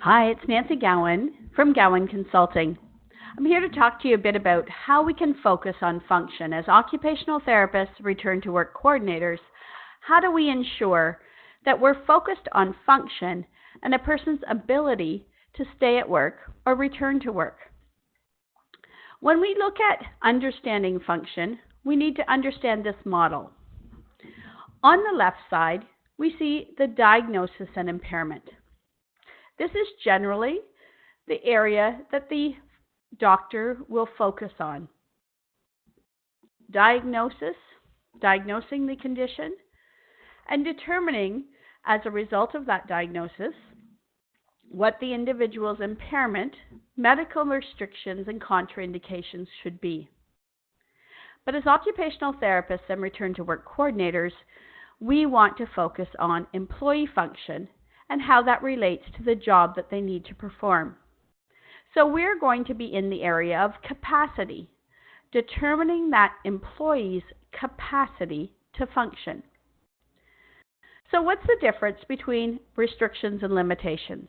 Hi, it's Nancy Gowan from Gowan Consulting. I'm here to talk to you a bit about how we can focus on function. As occupational therapists, return to work coordinators, how do we ensure that we're focused on function and a person's ability to stay at work or return to work? When we look at understanding function, we need to understand this model. On the left side, we see the diagnosis and impairment. This is generally the area that the doctor will focus on. Diagnosing the condition, and determining, as a result of that diagnosis, what the individual's impairment, medical restrictions, and contraindications should be. But as occupational therapists and return to work coordinators, we want to focus on employee function and how that relates to the job that they need to perform. So we're going to be in the area of capacity, determining that employee's capacity to function. So what's the difference between restrictions and limitations?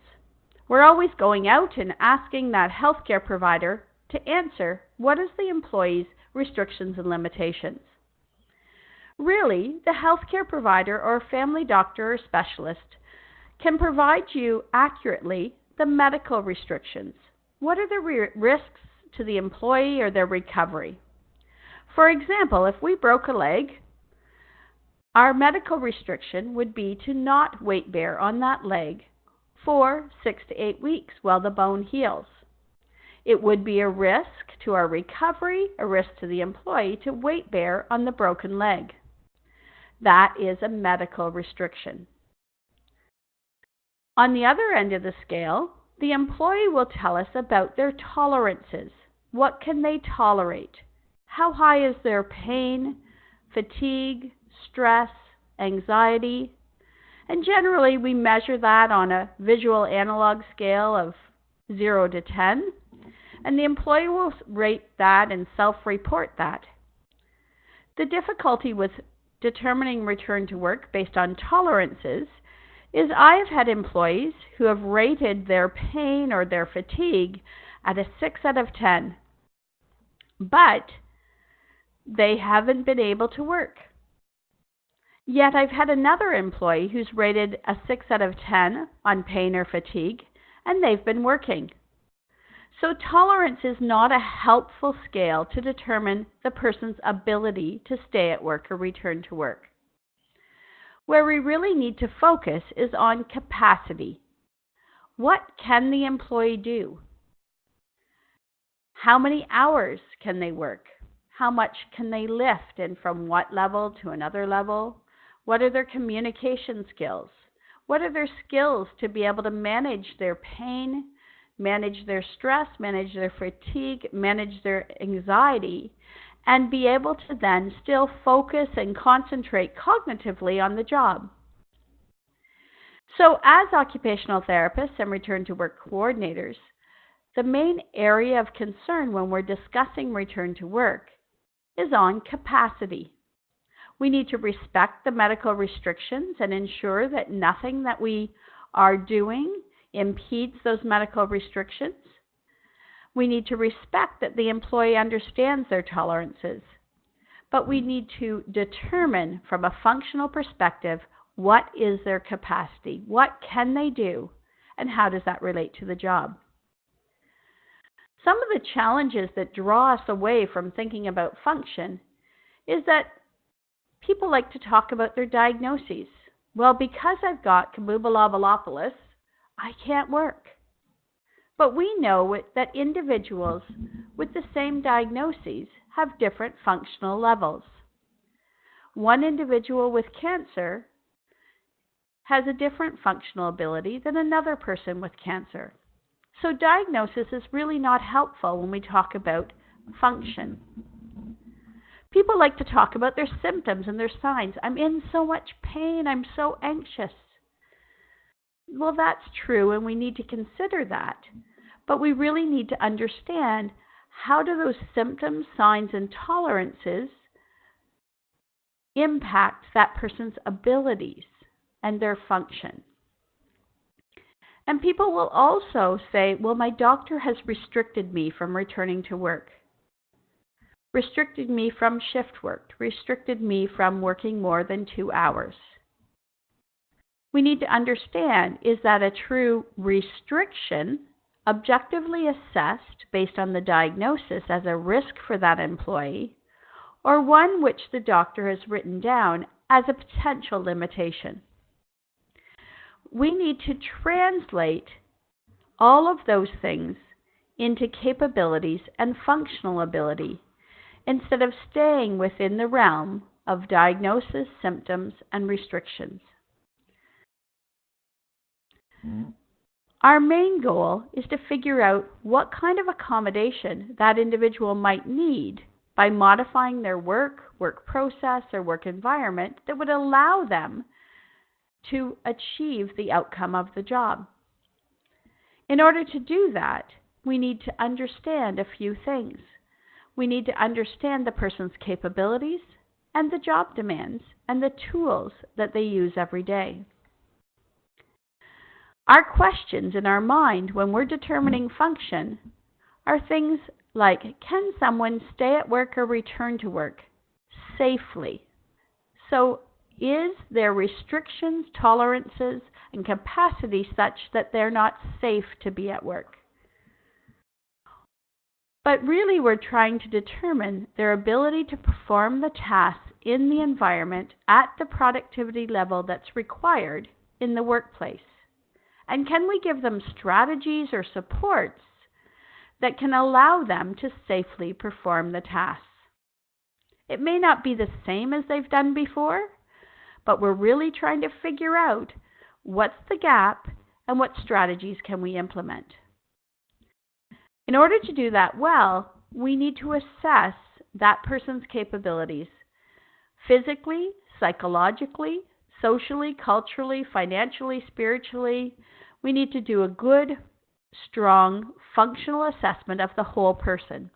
We're always going out and asking that healthcare provider to answer what is the employee's restrictions and limitations. Really, the healthcare provider or family doctor or specialist can provide you accurately the medical restrictions. What are the risks to the employee or their recovery? For example, if we broke a leg, our medical restriction would be to not weight bear on that leg for 6 to 8 weeks while the bone heals. It would be a risk to our recovery, a risk to the employee to weight bear on the broken leg. That is a medical restriction. On the other end of the scale, the employee will tell us about their tolerances. What can they tolerate? How high is their pain, fatigue, stress, anxiety? And generally, we measure that on a visual analog scale of 0 to 10, and the employee will rate that and self-report that. The difficulty with determining return to work based on tolerances is I have had employees who have rated their pain or their fatigue at a 6 out of 10, but they haven't been able to work. Yet I've had another employee who's rated a 6 out of 10 on pain or fatigue, and they've been working. So tolerance is not a helpful scale to determine the person's ability to stay at work or return to work. Where we really need to focus is on capacity. What can the employee do? How many hours can they work? How much can they lift, and from what level to another level? What are their communication skills? What are their skills to be able to manage their pain, manage their stress, manage their fatigue, manage their anxiety, and be able to then still focus and concentrate cognitively on the job? So as occupational therapists and return to work coordinators, the main area of concern when we're discussing return to work is on capacity. We need to respect the medical restrictions and ensure that nothing that we are doing impedes those medical restrictions. We need to respect that the employee understands their tolerances, but we need to determine from a functional perspective what is their capacity, what can they do, and how does that relate to the job. Some of the challenges that draw us away from thinking about function is that people like to talk about their diagnoses. Well, because I've got Kaboobalobolopoulos, I can't work. But we know that individuals with the same diagnoses have different functional levels. One individual with cancer has a different functional ability than another person with cancer. So diagnosis is really not helpful when we talk about function. People like to talk about their symptoms and their signs. I'm in so much pain. I'm so anxious. Well, that's true, and we need to consider that. But we really need to understand, how do those symptoms, signs, and tolerances impact that person's abilities and their function? And people will also say, well, my doctor has restricted me from returning to work, restricted me from shift work, restricted me from working more than 2 hours. We need to understand, is that a true restriction, objectively assessed based on the diagnosis as a risk for that employee, or one which the doctor has written down as a potential limitation? We need to translate all of those things into capabilities and functional ability instead of staying within the realm of diagnosis, symptoms, and restrictions. Our main goal is to figure out what kind of accommodation that individual might need by modifying their work process, or work environment that would allow them to achieve the outcome of the job. In order to do that, we need to understand a few things. We need to understand the person's capabilities and the job demands and the tools that they use every day. Our questions in our mind when we're determining function are things like, can someone stay at work or return to work safely? So, is there restrictions, tolerances, and capacity such that they're not safe to be at work? But really, we're trying to determine their ability to perform the tasks in the environment at the productivity level that's required in the workplace. And can we give them strategies or supports that can allow them to safely perform the tasks? It may not be the same as they've done before, but we're really trying to figure out what's the gap and what strategies can we implement. In order to do that well, we need to assess that person's capabilities physically, psychologically, socially, culturally, financially, spiritually. We need to do a good, strong, functional assessment of the whole person.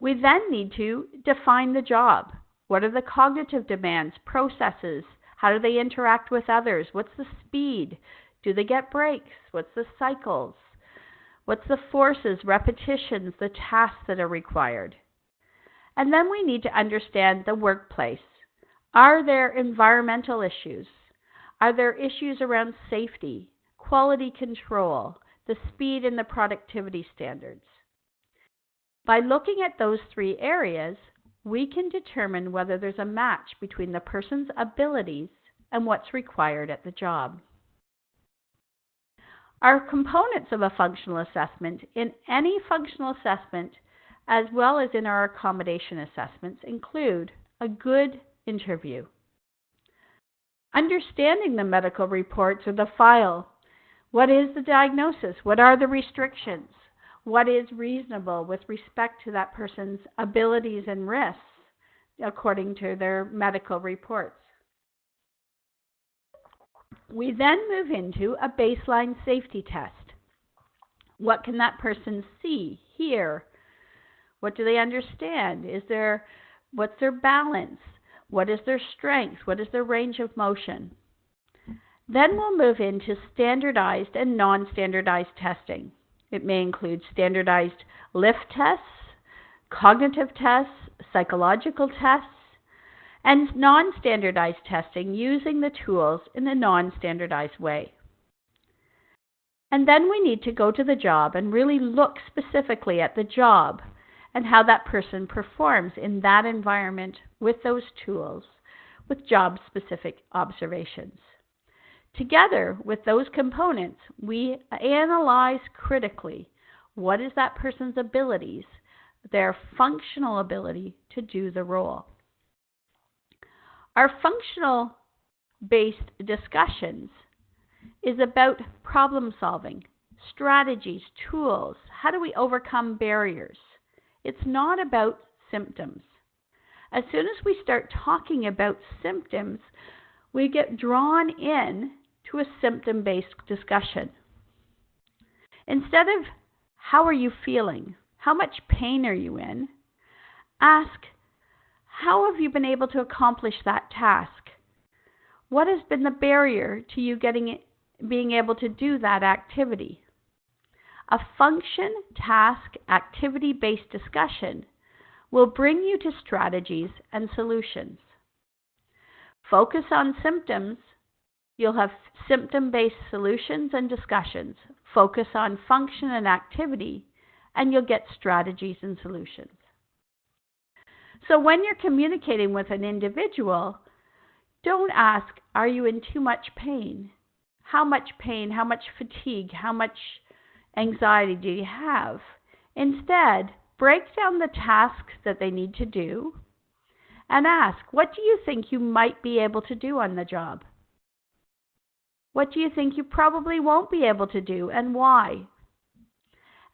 We then need to define the job. What are the cognitive demands, processes? How do they interact with others? What's the speed? Do they get breaks? What's the cycles? What's the forces, repetitions, the tasks that are required? And then we need to understand the workplace. Are there environmental issues? Are there issues around safety, quality control, the speed and the productivity standards? By looking at those 3 areas, we can determine whether there's a match between the person's abilities and what's required at the job. Our components of a functional assessment in any functional assessment, as well as in our accommodation assessments, include a good interview, understanding the medical reports or the file. What is the diagnosis? What are the restrictions? What is reasonable with respect to that person's abilities and risks according to their medical reports? We then move into a baseline safety test. What can that person see, hear? What do they understand? What's their balance? What is their strength? What is their range of motion? Then we'll move into standardized and non-standardized testing. It may include standardized lift tests, cognitive tests, psychological tests, and non-standardized testing using the tools in a non-standardized way. And then we need to go to the job and really look specifically at the job and how that person performs in that environment with those tools, with job-specific observations. Together with those components, we analyze critically what is that person's abilities, their functional ability to do the role. Our functional-based discussions is about problem solving, strategies, tools. How do we overcome barriers? It's not about symptoms. As soon as we start talking about symptoms, we get drawn in to a symptom-based discussion. Instead of how are you feeling? How much pain are you in? Ask, how have you been able to accomplish that task? What has been the barrier to you getting being able to do that activity. A function, task, activity-based discussion will bring you to strategies and solutions. Focus on symptoms. You'll have symptom-based solutions and discussions. Focus on function and activity, and you'll get strategies and solutions. So when you're communicating with an individual, don't ask, are you in too much pain? How much pain, how much fatigue, how much anxiety do you have? Instead, break down the tasks that they need to do and ask, what do you think you might be able to do on the job? What do you think you probably won't be able to do, and why?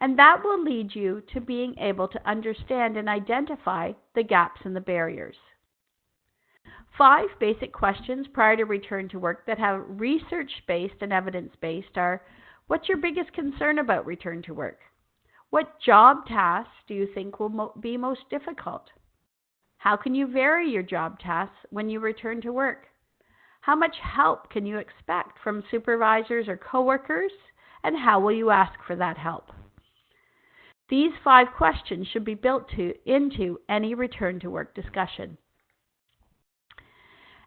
And that will lead you to being able to understand and identify the gaps and the barriers. 5 basic questions prior to return to work that have research-based and evidence-based are, what's your biggest concern about return to work? What job tasks do you think will be most difficult? How can you vary your job tasks when you return to work? How much help can you expect from supervisors or coworkers, and how will you ask for that help? These 5 questions should be built into any return to work discussion.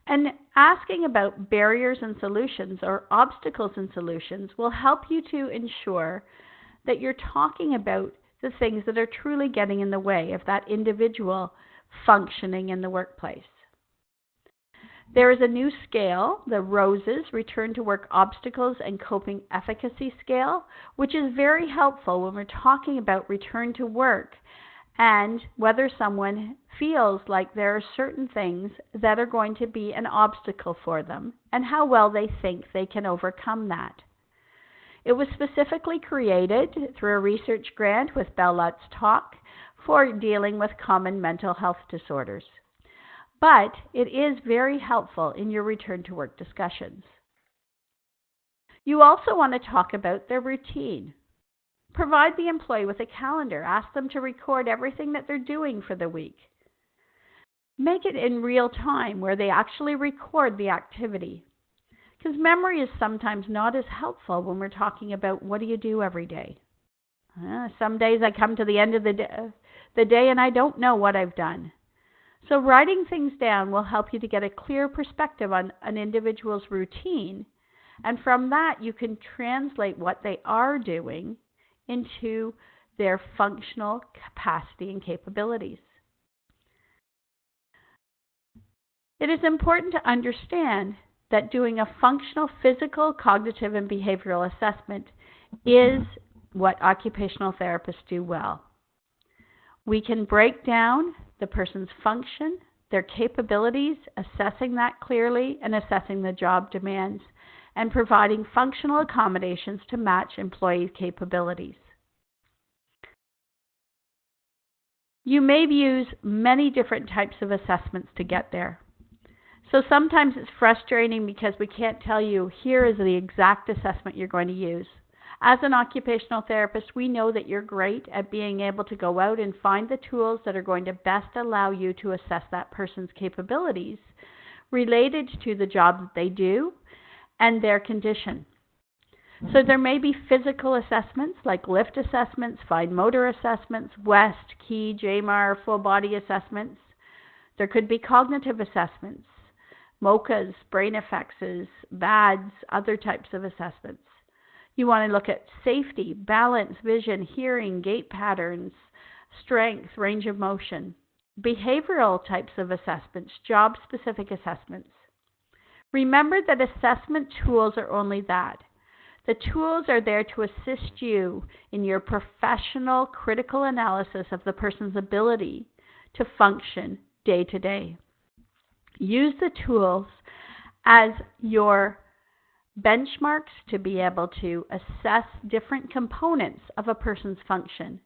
And asking about barriers and solutions or obstacles and solutions will help you to ensure that you're talking about the things that are truly getting in the way of that individual functioning in the workplace. There is a new scale, the ROSES, Return to Work Obstacles and Coping Efficacy Scale, which is very helpful when we're talking about return to work and whether someone feels like there are certain things that are going to be an obstacle for them and how well they think they can overcome that. It was specifically created through a research grant with Bell Let's Talk for dealing with common mental health disorders. But it is very helpful in your return to work discussions. You also want to talk about their routine. Provide the employee with a calendar. Ask them to record everything that they're doing for the week. Make it in real time where they actually record the activity. Because memory is sometimes not as helpful when we're talking about what do you do every day. Some days I come to the end of the day and I don't know what I've done. So writing things down will help you to get a clear perspective on an individual's routine, and from that you can translate what they are doing into their functional capacity and capabilities. It is important to understand that doing a functional, physical, cognitive, and behavioral assessment is what occupational therapists do well. We can break down the person's function, their capabilities, assessing that clearly, and assessing the job demands, and providing functional accommodations to match employee capabilities. You may use many different types of assessments to get there. So sometimes it's frustrating because we can't tell you, here is the exact assessment you're going to use. As an occupational therapist, we know that you're great at being able to go out and find the tools that are going to best allow you to assess that person's capabilities related to the job that they do and their condition. So there may be physical assessments like lift assessments, fine motor assessments, West, Key, Jamar, full body assessments. There could be cognitive assessments, MOCAs, Brainfx's, BADs, other types of assessments. You want to look at safety, balance, vision, hearing, gait patterns, strength, range of motion. Behavioral types of assessments, job-specific assessments. Remember that assessment tools are only that. The tools are there to assist you in your professional critical analysis of the person's ability to function day to day. Use the tools as your benchmarks to be able to assess different components of a person's function.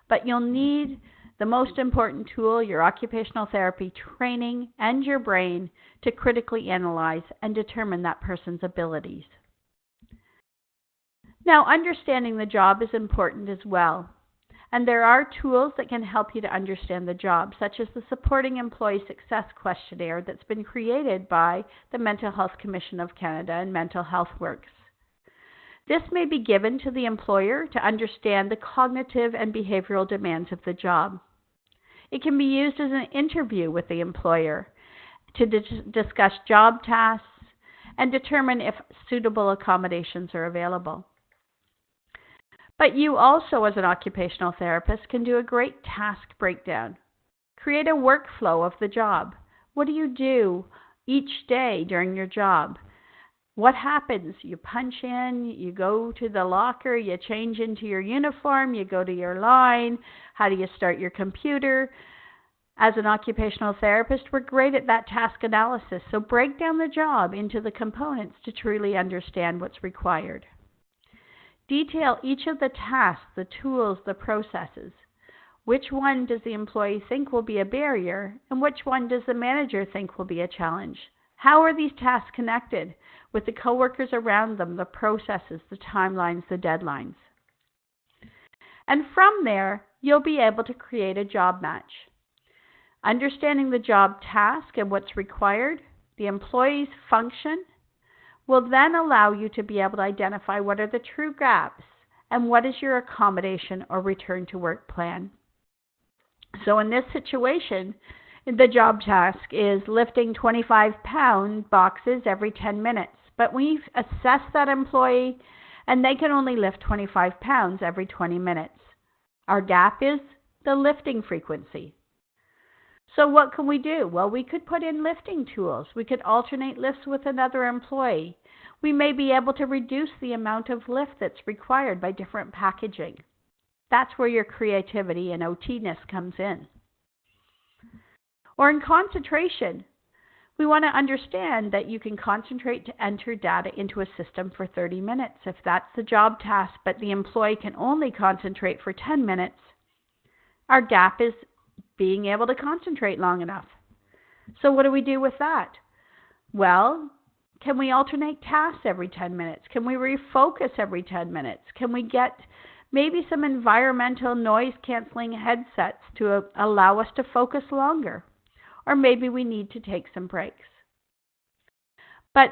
But you'll need the most important tool, your occupational therapy training, and your brain to critically analyze and determine that person's abilities. Now, understanding the job is important as well. And there are tools that can help you to understand the job, such as the Supporting Employee Success Questionnaire that's been created by the Mental Health Commission of Canada and Mental Health Works. This may be given to the employer to understand the cognitive and behavioral demands of the job. It can be used as an interview with the employer to discuss job tasks and determine if suitable accommodations are available. But you also, as an occupational therapist, can do a great task breakdown. Create a workflow of the job. What do you do each day during your job? What happens? You punch in, you go to the locker, you change into your uniform, you go to your line. How do you start your computer? As an occupational therapist, we're great at that task analysis, so break down the job into the components to truly understand what's required. Detail each of the tasks, the tools, the processes. Which one does the employee think will be a barrier, and which one does the manager think will be a challenge? How are these tasks connected with the coworkers around them, the processes, the timelines, the deadlines? And from there, you'll be able to create a job match. Understanding the job task and what's required, the employee's function, will then allow you to be able to identify what are the true gaps and what is your accommodation or return to work plan. So in this situation, the job task is lifting 25-pound boxes every 10 minutes. But we've assessed that employee and they can only lift 25 pounds every 20 minutes. Our gap is the lifting frequency. So what can we do? Well, we could put in lifting tools. We could alternate lifts with another employee. We may be able to reduce the amount of lift that's required by different packaging. That's where your creativity and OT-ness comes in. Or in concentration, we want to understand that you can concentrate to enter data into a system for 30 minutes. If that's the job task, but the employee can only concentrate for 10 minutes, our gap is being able to concentrate long enough. So what do we do with that? Well, can we alternate tasks every 10 minutes? Can we refocus every 10 minutes? Can we get maybe some environmental noise canceling headsets to allow us to focus longer? Or maybe we need to take some breaks. But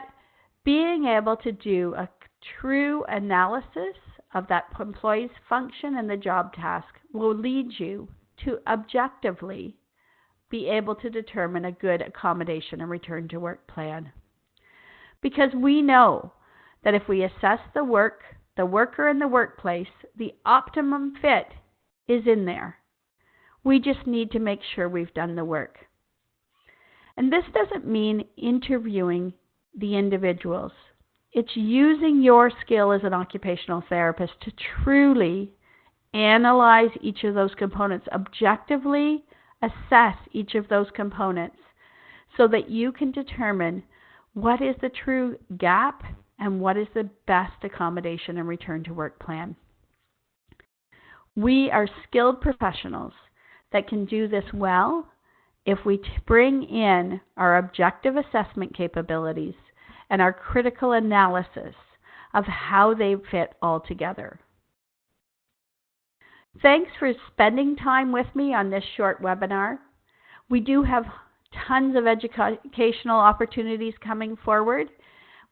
being able to do a true analysis of that employee's function and the job task will lead you to objectively be able to determine a good accommodation and return to work plan. Because we know that if we assess the worker in the workplace, the optimum fit is in there. We just need to make sure we've done the work. And this doesn't mean interviewing the individuals. It's using your skill as an occupational therapist to truly analyze each of those components, objectively assess each of those components so that you can determine what is the true gap and what is the best accommodation and return to work plan. We are skilled professionals that can do this well if we bring in our objective assessment capabilities and our critical analysis of how they fit all together. Thanks for spending time with me on this short webinar. We do have tons of educational opportunities coming forward.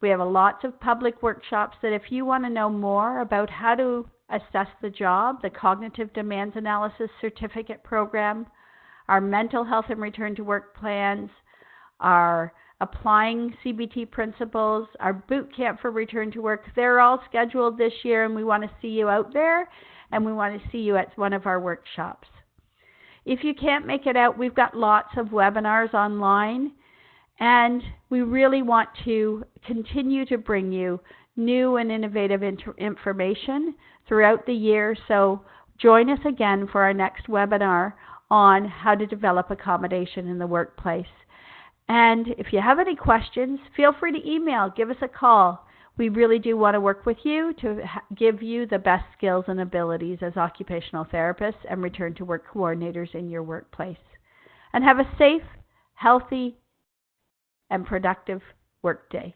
We have lots of public workshops that if you want to know more about how to assess the job, the Cognitive Demands Analysis Certificate Program, our mental health and return to work plans, our applying CBT principles, our boot camp for return to work, they're all scheduled this year and we want to see you out there and we want to see you at one of our workshops. If you can't make it out, we've got lots of webinars online and we really want to continue to bring you new and innovative information throughout the year. So join us again for our next webinar on how to develop accommodation in the workplace. And if you have any questions, feel free to email, give us a call. We really do want to work with you to give you the best skills and abilities as occupational therapists and return to work coordinators in your workplace. And have a safe, healthy, and productive workday.